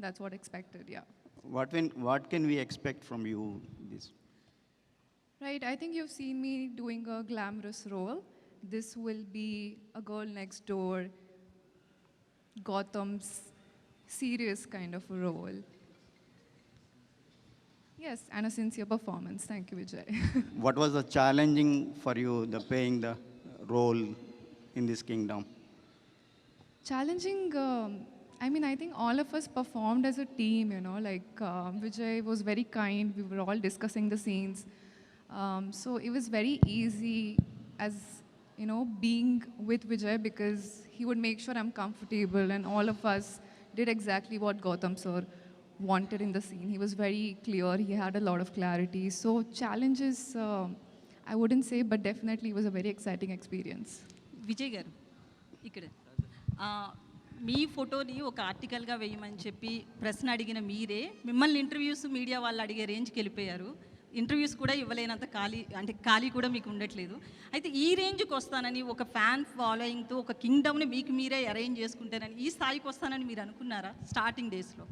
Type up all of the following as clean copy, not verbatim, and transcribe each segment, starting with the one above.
that's what expected, yeah. What can we expect from you this? Right, I think you've seen me doing a glamorous role. This will be a girl next door, Gotham's serious kind of a role. Yes, and a sincere performance. Thank you, Vijay. What was the challenging for you, the playing the role in this kingdom? Challenging, I mean, I think all of us performed as a team, like Vijay was very kind. We were all discussing the scenes. So it was very easy as, being with Vijay because he would make sure I'm comfortable and all of us did exactly what Gautam sir wanted in the scene. He was very clear. He had a lot of clarity. So challenges, I wouldn't say, but definitely it was a very exciting experience. Vijay గారు ఇక్కడ మీ ఫోటోని ఒక ఆర్టికల్గా వేయమని చెప్పి ప్రశ్న అడిగిన మీరే మిమ్మల్ని ఇంటర్వ్యూస్ మీడియా వాళ్ళు అడిగే రేంజ్కి వెళ్ళిపోయారు. ఇంటర్వ్యూస్ కూడా ఇవ్వలేనంత ఖాళీ కూడా మీకు ఉండట్లేదు. అయితే ఈ రేంజ్కి వస్తానని ఒక ఫ్యాన్ ఫాలోయింగ్తో ఒక కింగ్డమ్ని మీకు మీరే అరేంజ్ చేసుకుంటారని ఈ స్థాయికి వస్తానని మీరు అనుకున్నారా స్టార్టింగ్ డేస్లో?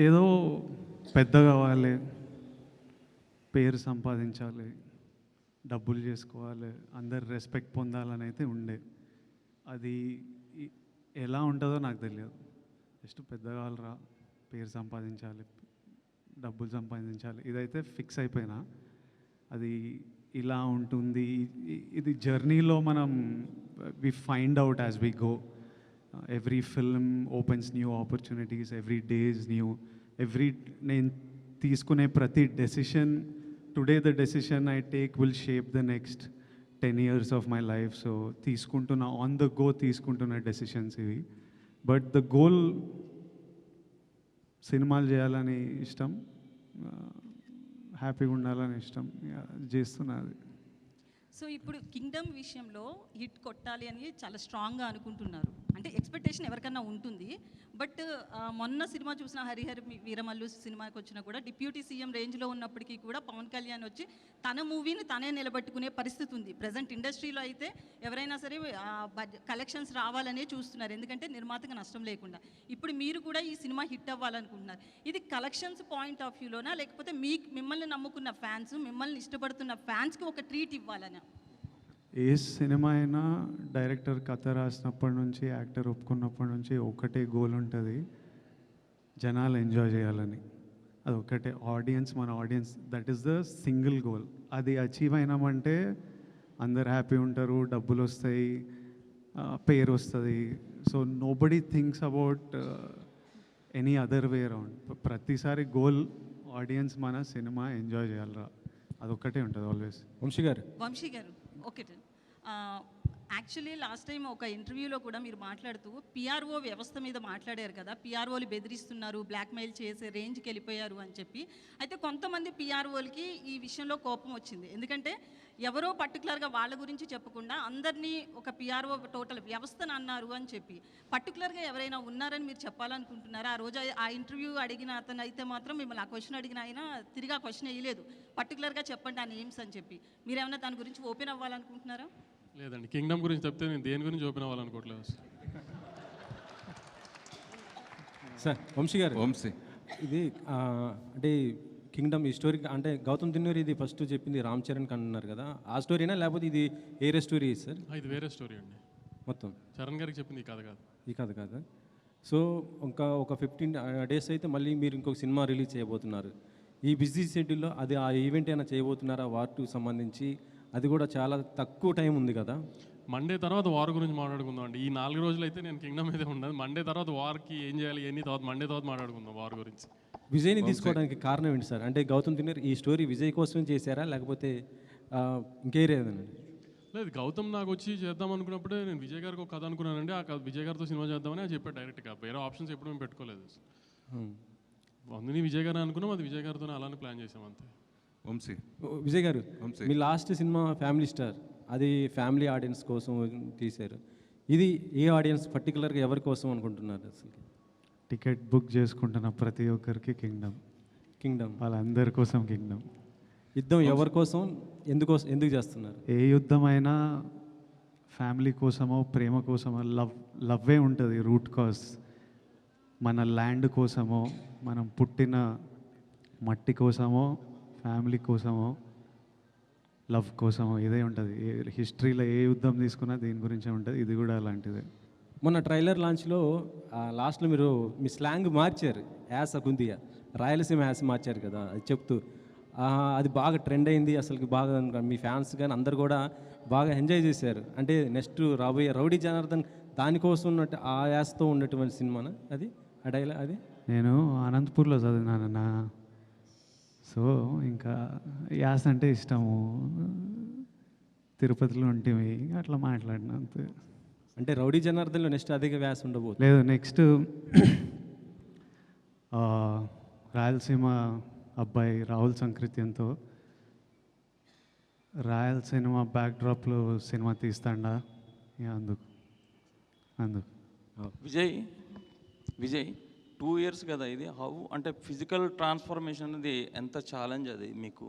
ఏదో పెద్ద కావాలి, పేరు సంపాదించాలి, డబ్బులు చేసుకోవాలి, అందరు రెస్పెక్ట్ పొందాలని అయితే ఉండే. అది ఎలా ఉంటుందో నాకు తెలియదు. జస్ట్ పెద్ద కావాలరా, పేరు సంపాదించాలి, డబ్బులు సంపాదించాలి, ఇదైతే ఫిక్స్ అయిపోయినా. అది ఇలా ఉంటుంది. ఇది జర్నీలో మనం we find out as we go. Every film opens new opportunities, every day is new. నేను తీసుకునే ప్రతి decision, today the decision I take will shape the next 10 years of my life. So తీసుకుంటున్న ఆన్ ద గో తీసుకుంటున్న decisions ఇవి. But the goal సినిమాలు చేయాలని ఇష్టం, హ్యాపీగా ఉండాలని ఇష్టం, చేస్తున్నది. సో ఇప్పుడు కింగ్డమ్ విషయంలో హిట్ కొట్టాలి అని చాలా స్ట్రాంగ్గా అనుకుంటున్నారు. అంటే ఎక్స్పెక్టేషన్ ఎవరికన్నా ఉంటుంది. బట్ మొన్న సినిమా చూసిన హరిహర వీరమల్లు సినిమాకి వచ్చినా కూడా డిప్యూటీ సీఎం రేంజ్లో ఉన్నప్పటికీ కూడా పవన్ కళ్యాణ్ వచ్చి తన మూవీని తనే నిలబెట్టుకునే పరిస్థితి ఉంది. ప్రజెంట్ ఇండస్ట్రీలో అయితే ఎవరైనా సరే కలెక్షన్స్ రావాలనే చూస్తున్నారు, ఎందుకంటే నిర్మాతకు నష్టం లేకుండా. ఇప్పుడు మీరు కూడా ఈ సినిమా హిట్ అవ్వాలనుకుంటున్నారు. ఇది కలెక్షన్స్ పాయింట్ ఆఫ్ వ్యూలోనా, లేకపోతే మిమ్మల్ని నమ్ముకున్న ఫ్యాన్స్, మిమ్మల్ని ఇష్టపడుతున్న ఫ్యాన్స్కి ఒక ట్రీట్ ఇవ్వాలనా? ఏ సినిమా అయినా డైరెక్టర్ కథ రాసినప్పటి నుంచి, యాక్టర్ ఒప్పుకున్నప్పటి నుంచి ఒకటే గోల్ ఉంటుంది, జనాలు ఎంజాయ్ చేయాలని. అది ఒకటే మన audience, that is the single goal. అది అచీవ్ అయినామంటే అందరు హ్యాపీ ఉంటారు, డబ్బులు వస్తాయి, పేరు వస్తుంది. So nobody thinks about any other way around. ప్రతిసారి గోల్ ఆడియన్స్ మన సినిమా ఎంజాయ్ చేయాలరా, అదొక్కటే ఉంటుంది ఆల్వేస్. వంశీ గారు ఓకే. యాక్చువల్లీ లాస్ట్ టైం ఒక ఇంటర్వ్యూలో కూడా మీరు మాట్లాడుతూ పిఆర్ఓ వ్యవస్థ మీద మాట్లాడారు కదా, పిఆర్ఓలు బెదిరిస్తున్నారు, బ్లాక్మెయిల్ చేసే రేంజ్కి వెళ్ళిపోయారు అని చెప్పి. అయితే కొంతమంది పిఆర్ఓలకి ఈ విషయంలో కోపం వచ్చింది, ఎందుకంటే ఎవరో పర్టికులర్గా వాళ్ళ గురించి చెప్పకుండా అందరినీ ఒక పిఆర్ఓ టోటల్ వ్యవస్థను అన్నారు అని చెప్పి. పర్టికులర్గా ఎవరైనా ఉన్నారని మీరు చెప్పాలనుకుంటున్నారా? ఆ రోజు ఆ ఇంటర్వ్యూ అడిగిన అతను అయితే మాత్రం మిమ్మల్ని ఆ క్వశ్చన్ అడిగిన ఆయన తిరిగి ఆ క్వశ్చన్ వేయలేదు, పర్టికులర్గా చెప్పండి ఆ నేమ్స్ అని చెప్పి. మీరేమన్నా దాని గురించి ఓపెన్ అవ్వాలనుకుంటున్నారా? లేదండి, కింగ్డమ్ గురించి చెప్తే నేను దేని గురించి ఓపెన్ అవ్వాలనుకోవట్లేదు సార్. వంశీ ఇది అంటే కింగ్డమ్ ఈ స్టోరీ అంటే గౌతమ్ తిన్నూరి ఇది ఫస్ట్ చెప్పింది రామ్ చరణ్ అన్నారు కదా, ఆ స్టోరీనా లేకపోతే ఇది వేరే స్టోరీ సార్? ఇది వేరే స్టోరీ అండి. మొత్తం చరణ్ గారికి చెప్పింది ఈ కథ కాదు. ఈ కథ కాదా? సో ఒక 15 days అయితే మళ్ళీ మీరు ఇంకొక సినిమా రిలీజ్ చేయబోతున్నారు. ఈ బిజీ షెడ్యూల్లో అది ఆ ఈవెంట్ అయినా చేయబోతున్నారా వార్ 2 సంబంధించి? అది కూడా చాలా తక్కువ టైం ఉంది కదా. మండే తర్వాత వార్ గురించి మాట్లాడుకుందాం అండి. ఈ 4 రోజులు అయితే నేను కింగ్డమ్ అయితే ఉండదు. మండే తర్వాత వార్కి ఏం చేయాలి ఎన్ని తర్వాత మండే తర్వాత మాట్లాడుకుందాం వార్ గురించి. విజయ్ని తీసుకోవడానికి కారణం ఏంటి సార్? అంటే గౌతమ్ తిన్నూరి ఈ స్టోరీ విజయ్ కోసం చేశారా లేకపోతే ఇంకేరేదండి? లేదు, గౌతమ్ నాకు వచ్చి చేద్దాం అనుకున్నప్పుడే నేను విజయ్ గారికి ఒక కథ అనుకున్నానండి. ఆ విజయ్ గారితో సినిమా చేద్దామని అది చెప్పాడు డైరెక్ట్గా. వేరే ఆప్షన్స్ ఎప్పుడు మేము పెట్టుకోలేదు. అందుని విజయ్ గారు అనుకున్నాం, అది విజయ్ గారితో అలానే ప్లాన్ చేసాం అంతే. విజయ్ గారు, మీ లాస్ట్ సినిమా ఫ్యామిలీ స్టార్, అది ఫ్యామిలీ ఆడియన్స్ కోసం తీశారు. ఇది ఏ ఆడియన్స్ పర్టికులర్గా ఎవరి కోసం అనుకుంటున్నారు అసలు? టికెట్ బుక్ చేసుకుంటున్న ప్రతి ఒక్కరికి కింగ్డమ్ వాళ్ళందరి కోసం కింగ్డమ్. యుద్ధం ఎవరి కోసం, ఎందుకు చేస్తున్నారు? ఏ యుద్ధమైనా ఫ్యామిలీ కోసమో ప్రేమ కోసమో లవ్వే ఉంటుంది రూట్ కాజ్. మన ల్యాండ్ కోసమో మనం పుట్టిన మట్టి కోసమో ఫ్యామిలీ కోసమో లవ్ కోసమో ఇదే ఉంటుంది. హిస్టరీలో ఏ యుద్ధం తీసుకున్నా దీని గురించే ఉంటుంది. ఇది కూడా అలాంటిదే. మొన్న ట్రైలర్ లాంచ్లో లాస్ట్లో మీరు మీ స్లాంగ్ మార్చారు, యాస కుందియ రాయలసీమ యాస మార్చారు కదా, అది చెప్తూ అది బాగా ట్రెండ్ అయింది. అసలు బాగా మీ ఫ్యాన్స్ కానీ అందరు కూడా బాగా ఎంజాయ్ చేశారు. అంటే నెక్స్ట్ రాబోయే రౌడీ జనార్దన్ దానికోసం ఉన్నట్టు ఆ యాసతో ఉన్నటువంటి సినిమానా అది, ఆ డైలాగ్ అది? నేను అనంతపూర్లో చదివినానన్నా, సో ఇంకా యాస అంటే ఇష్టము. తిరుపతిలో ఉంటేవి అట్లా మాట్లాడిన అంతే. అంటే రౌడీ జనార్దన్లో నెక్స్ట్ అధిక వ్యాస ఉండబోతుంది. లేదు, నెక్స్ట్ రాయలసీమ అబ్బాయి రాహుల్ సంకృత్యంతో రాయలసీమ బ్యాక్డ్రాప్లో సినిమా తీస్తాడా, అందుకు విజయ్ 2 years కదా ఇది. హౌ అంటే ఫిజికల్ ట్రాన్స్ఫర్మేషన్ అనేది ఎంత ఛాలెంజ్ అది మీకు?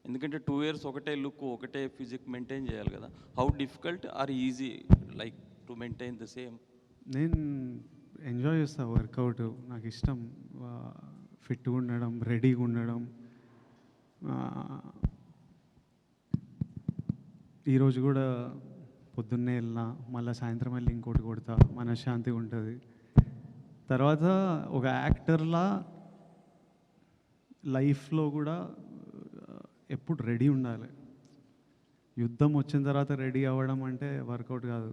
ఎందుకంటే 2 years ఒకటే లుక్ ఒకటే ఫిజిక్ మెయింటైన్ చేయాలి కదా. How difficult or easy like to maintain the same? నేను ఎంజాయ్ చేస్తా వర్కౌట్, నాకు ఇష్టం. ఫిట్గా ఉండడం, రెడీగా ఉండడం. ఈరోజు కూడా పొద్దున్నే వెళ్ళినా, మళ్ళీ సాయంత్రం వెళ్ళి ఇంకోటి కొడతా, మనశ్శాంతిగా ఉంటుంది. తర్వాత ఒక యాక్టర్లా లైఫ్లో కూడా ఎప్పుడు రెడీ ఉండాలి. యుద్ధం వచ్చిన తర్వాత రెడీ అవ్వడం అంటే వర్కౌట్ కాదు.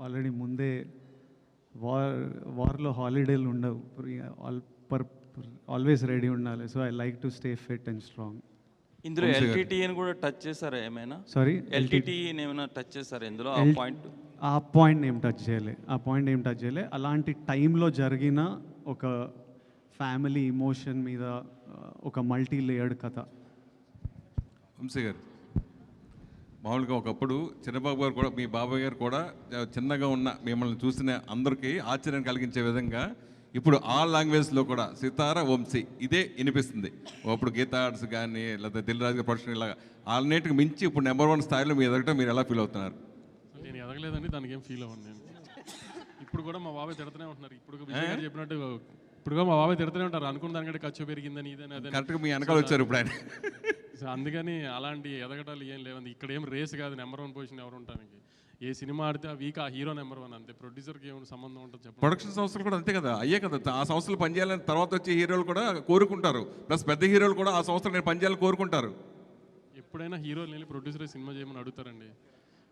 ఆల్రెడీ ముందే వార్లో హాలిడేలు ఉండవు, ఆల్వేస్ రెడీ ఉండాలి. So I like to stay fit and strong. ఇందులో ఎల్టీటీని కూడా టచ్ చేశారా ఏమైనా? సారీ, ఎల్టీటీని ఏమైనా టచ్ చేశారా ఇందులో? ఆ పాయింట్ ఏం టచ్ చేయలే. అలాంటి టైంలో జరిగిన ఒక ఫ్యామిలీ ఇమోషన్ మీద ఒక మల్టీ లేయర్డ్ కథ. వంశీ గారు, మామూలుగా ఒకప్పుడు చిన్నబాబు గారు కూడా, మీ బాబాయ్ గారు కూడా చిన్నగా ఉన్న మిమ్మల్ని చూసిన అందరికీ ఆశ్చర్యం కలిగించే విధంగా ఇప్పుడు ఆల్ లాంగ్వేజ్లో కూడా సితార వంశీ ఇదే వినిపిస్తుంది. అప్పుడు గీతా ఆర్ట్స్ కానీ లేదా దిల్ రాజు ప్రొడక్షన్ ఇలాగా అన్నిటికి మించి ఇప్పుడు నెంబర్ 1 స్థాయిలో మీ ఎదగటం మీరు ఎలా ఫీల్ అవుతున్నారు? నేను ఎదగలేదండి, దానికి ఏం ఫీల్ అవ్వను నేను. ఇప్పుడు కూడా మా బాబాయ్ తిడుతూనే ఉంటున్నారు. ఇప్పుడు విజయ్ గారు చెప్పినట్టు ఇప్పుడు కూడా మా బాబాయ్ తిడుతూనే ఉంటారు. అనుకున్న దానికంటే ఖర్చు పెరిగిందని ఇదని అదే. కరెక్ట్గా మీ వెనకాల వచ్చారు ఇప్పుడు ఆయన. సో అందుకని అలాంటి ఎదగటాలు ఏం లేవండి. ఇక్కడ ఏం రేస్ కాదు నెంబర్ 1 పొజిషన్ ఎవరు ఉండడానికి. ఏ సినిమా ఆడితే ఆ వీక్ ఆ హీరో నెంబర్ 1 అంతే. ప్రొడ్యూసర్కి ఏమైనా సంబంధం ఉంటుంది చెప్పండి. ప్రొడక్షన్ సంస్థలు కూడా అంతే కదా, అయ్యే కదా. ఆ సంస్థలు పనిచేయాలని తర్వాత వచ్చే హీరోలు కూడా కోరుకుంటారు. ప్లస్ పెద్ద హీరోలు కూడా ఆ సంస్థలు నేను పనిచేయాలని కోరుకుంటారు. ఎప్పుడైనా హీరోలు వెళ్ళి ప్రొడ్యూసర్ సినిమా చేయమని అడుగుతారండి.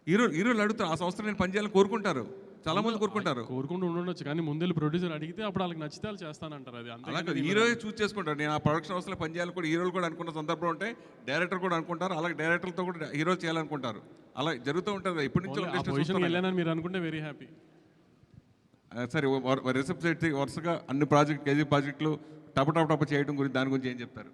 హీరోలు అడుగుతారు, ఆ సంస్థలు నేను పనిచేయాలని కోరుకుంటారు. చాలా మంది కోరుకుంటారు. కోరుకుంటూ ఉండొచ్చు, కానీ ముందు ప్రొడ్యూసర్ అడిగితే అప్పుడు వాళ్ళకి నచ్చితే వాళ్ళు చేస్తానంటారు. అది అలాగే అంతే. హీరో చూస్ చేసుకుంటారు. నేను ఆ ప్రొడక్షన్ హౌస్లో పనిచేయాలని కూడా హీరోలు కూడా అనుకున్న సందర్భం ఉంటే డైరెక్టర్ కూడా అనుకుంటారు. అలాగే డైరెక్టర్తో కూడా హీరో చేయాలనుకుంటారు. అలా జరుగుతూ ఉంటుంది. ఇప్పటి నుంచి పొజిషన్ వెళ్ళానని మీరు అనుకుంటే వెరీ హ్యాపీ. సరే, రిసెప్ట్ వరుసగా అన్ని కేజీ ప్రాజెక్టులు టప చేయడం గురించి దాని గురించి ఏం చెప్తారు?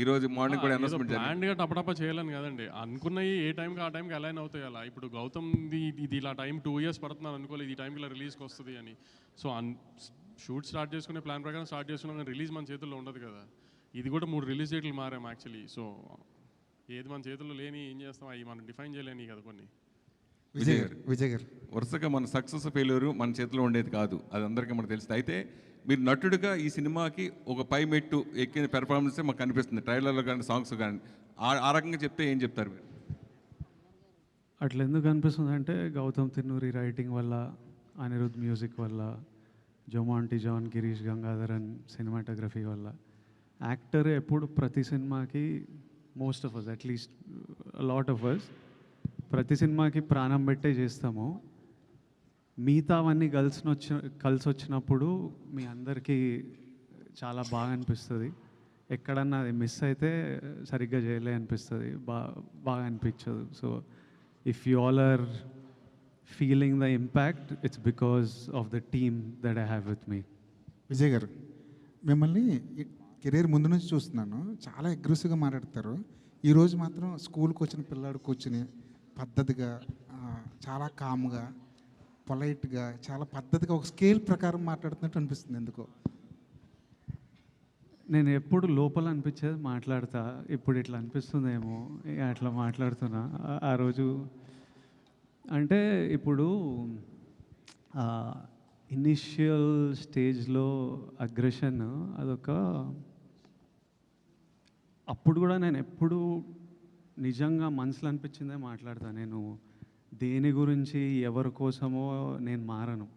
ఈరోజు మార్నింగ్ కూడా అనౌన్స్మెంట్ ప్లాన్డ్గా టపటప చేయాలని కదండి. అనుకున్నవి ఏ టైంకి ఆ టైంకి అలైన్ అవుతాయి. అలా ఇప్పుడు గౌతమ్ది ఇది ఇలా టైం 2 years పడుతున్నాను అనుకోలేదు, ఈ టైంకి ఇలా రిలీజ్కి వస్తుంది అని. సో షూట్ స్టార్ట్ చేసుకునే ప్లాన్ ప్రకారం స్టార్ట్ చేసుకున్నాం, కానీ రిలీజ్ మన చేతుల్లో ఉండదు కదా. ఇది కూడా 3 రిలీజ్ డేట్లు మారాం యాక్చువల్లీ. సో ఏది మన చేతుల్లో లేని ఏం చేస్తాం, అవి మనం డిఫైన్ చేయలేని కదా కొన్ని. విజయ్ గారు, వరుసగా మన సక్సెస్ ఫెయిల్యూర్ మన చేతిలో ఉండేది కాదు, అది అందరికీ మనకు తెలిసింది. అయితే మీరు నటుడిగా ఈ సినిమాకి ఒక పై మెట్టు ఎక్కిన పెర్ఫార్మెన్సే మాకు కనిపిస్తుంది, ట్రైలర్లో కానీ సాంగ్స్ కానీ. ఆ రకంగా చెప్తే ఏం చెప్తారు మీరు? అట్లా ఎందుకు అనిపిస్తుంది అంటే గౌతమ్ తిన్నూరి రైటింగ్ వల్ల, అనిరుద్ మ్యూజిక్ వల్ల, జొమాంటి జాన్, గిరీష్ గంగాధరన్ సినిమాటోగ్రఫీ వల్ల. యాక్టర్ ఎప్పుడు ప్రతి సినిమాకి most of us, at least lot of us, ప్రతి సినిమాకి ప్రాణం పెట్టే చేస్తాము. మిగతావన్నీ కలిసి వచ్చినప్పుడు మీ అందరికీ చాలా బాగా అనిపిస్తుంది. ఎక్కడన్నా అది మిస్ అయితే సరిగ్గా చేయలే అనిపిస్తుంది, బాగా అనిపించదు. So if you all are feeling the impact, it's because of the team that I have with me. Vijay garu, మిమ్మల్ని కెరీర్ ముందు నుంచి చూస్తున్నాను, చాలా అగ్రెసివ్గా మాట్లాడతారు. ఈరోజు మాత్రం స్కూల్కి వచ్చిన పిల్లాడు కూర్చుని పద్ధతిగా, చాలా కామ్గా, పొలైట్గా, చాలా పద్ధతిగా ఒక స్కేల్ ప్రకారం మాట్లాడుతున్నట్టు అనిపిస్తుంది. ఎందుకో నేను ఎప్పుడు లోపల అనిపించేది మాట్లాడతా, ఇప్పుడు ఇట్లా అనిపిస్తుందేమో అట్లా మాట్లాడుతున్నా. ఆ రోజు అంటే ఇప్పుడు ఇనిషియల్ స్టేజ్లో అగ్రెషన్ అదొక అప్పుడు కూడా నేను ఎప్పుడు నిజంగా మనసులో అనిపించిందే మాట్లాడతాను. నేను దేని గురించి ఎవరి కోసమో నేను మారను.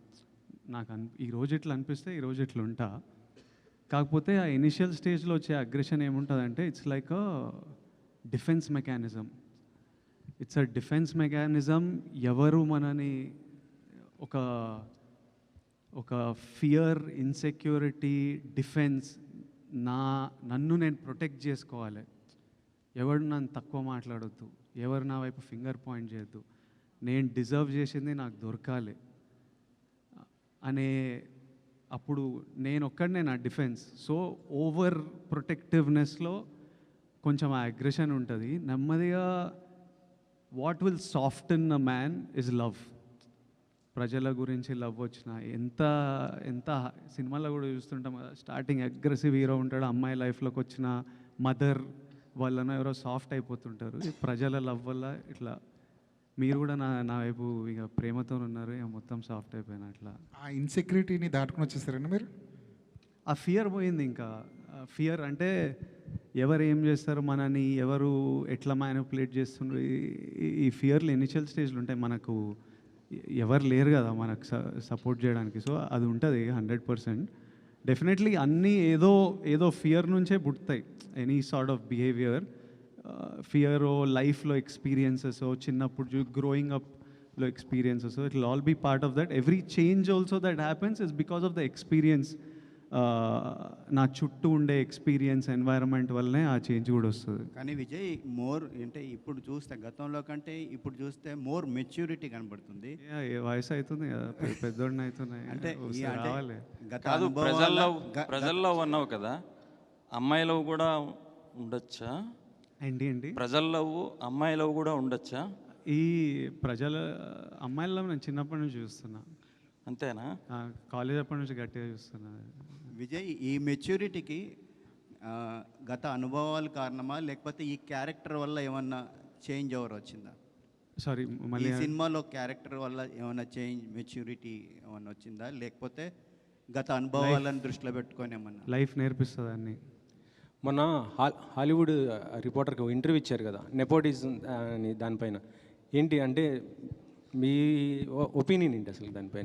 నాకు ఈరోజు ఇట్లా అనిపిస్తే ఈరోజు ఇట్లా ఉంటా. కాకపోతే ఆ ఇనిషియల్ స్టేజ్లో వచ్చే అగ్రెషన్ ఏముంటుందంటే it's like a defence mechanism. It's a defence mechanism. ఎవరు మనని ఒక ఫియర్, ఇన్సెక్యూరిటీ, డిఫెన్స్, నన్ను నేను ప్రొటెక్ట్ చేసుకోవాలి. ఎవరు నన్ను తక్కువ మాట్లాడొద్దు, ఎవరు నా వైపు ఫింగర్ పాయింట్ చేయొద్దు, నేను డిజర్వ్ చేసింది నాకు దొరకాలి అనే అప్పుడు నేను ఒక్కడనే నా డిఫెన్స్. సో ఓవర్ ప్రొటెక్టివ్నెస్లో కొంచెం ఆ అగ్రెషన్ ఉంటుంది. నెమ్మదిగా what will soften a man is love. ప్రజల గురించి లవ్ వచ్చిన ఎంత సినిమాలో కూడా చూస్తుంటాం కదా, స్టార్టింగ్ అగ్రెసివ్ హీరో ఉంటాడు, అమ్మాయి లైఫ్లోకి వచ్చిన మదర్ వాళ్ళను ఎవరో సాఫ్ట్ అయిపోతుంటారు. ఈ ప్రజల లవ్ వల్ల ఇట్లా మీరు కూడా నా వైపు ఇక ప్రేమతో ఉన్నారు, ఇక మొత్తం సాఫ్ట్ అయిపోయినా అట్లా. ఆ ఇన్సెక్యూరిటీని దాటుకుని వచ్చేసారండి మీరు? ఆ ఫియర్ పోయింది. ఇంకా ఫియర్ అంటే ఎవరు ఏం చేస్తారు, మనని ఎవరు ఎట్లా మ్యానిపులేట్ చేస్తుండ్రు, ఈ ఫియర్లు ఇనిషియల్ స్టేజ్లు ఉంటాయి. మనకు ఎవరు లేరు కదా మనకు సపోర్ట్ చేయడానికి. సో అది ఉంటుంది 100%. డెఫినెట్లీ అన్నీ ఏదో ఫియర్ నుంచే పుడతాయి. Any sort of behaviour fear, లైఫ్లో ఎక్స్పీరియన్సెస్, చిన్నప్పుడు గ్రోయింగ్ అప్లో experiences, it will all be part of that. Every change also that happens is because of the experience. నా చుట్టూ ఉండే ఎక్స్పీరియన్స్, ఎన్వైరన్మెంట్ వల్లనే ఆ చేంజ్ కూడా వస్తుంది. కానీ విజయ్ మోర్ అంటే ఇప్పుడు చూస్తే గతంలో కంటే ఇప్పుడు చూస్తే మోర్ మెచ్యూరిటీ కనబడుతుంది. వయసు అవుతుంది కదా, పెద్దోడిని అవుతున్నాయి అంటే రావాలి. గత కాదు, అనుభవాల ప్రజల్లో ఉన్నావు కదా, అమ్మాయిలో కూడా ఉండొచ్చా? ఏంటి ప్రజల్లో అమ్మాయిలో కూడా ఉండొచ్చా? ఈ ప్రజల అమ్మాయిల్లో నేను చిన్నప్పటి నుంచి చూస్తున్నా. అంతేనా? కాలేజ్ అప్పటి నుంచి గట్టిగా చూస్తున్నా. విజయ్, ఈ మెచ్యూరిటీకి గత అనుభవాలు కారణమా, లేకపోతే ఈ క్యారెక్టర్ వల్ల ఏమన్నా చేంజ్ ఓవర్ వచ్చిందా? సారీ ఈ మళ్ళీ సినిమాలో క్యారెక్టర్ వల్ల ఏమైనా చేంజ్, మెచ్యూరిటీ ఏమన్నా వచ్చిందా, లేకపోతే గత అనుభవాలను దృష్టిలో పెట్టుకొని ఏమన్నా? లైఫ్ నేర్పిస్తుంది అన్ని. మొన్న హాలీవుడ్ రిపోర్టర్కి ఇంటర్వ్యూ ఇచ్చారు కదా, నెపోటిజం అని, దానిపైన ఏంటి అంటే మీ ఒపీనియన్ ఏంటి అసలు దానిపైన?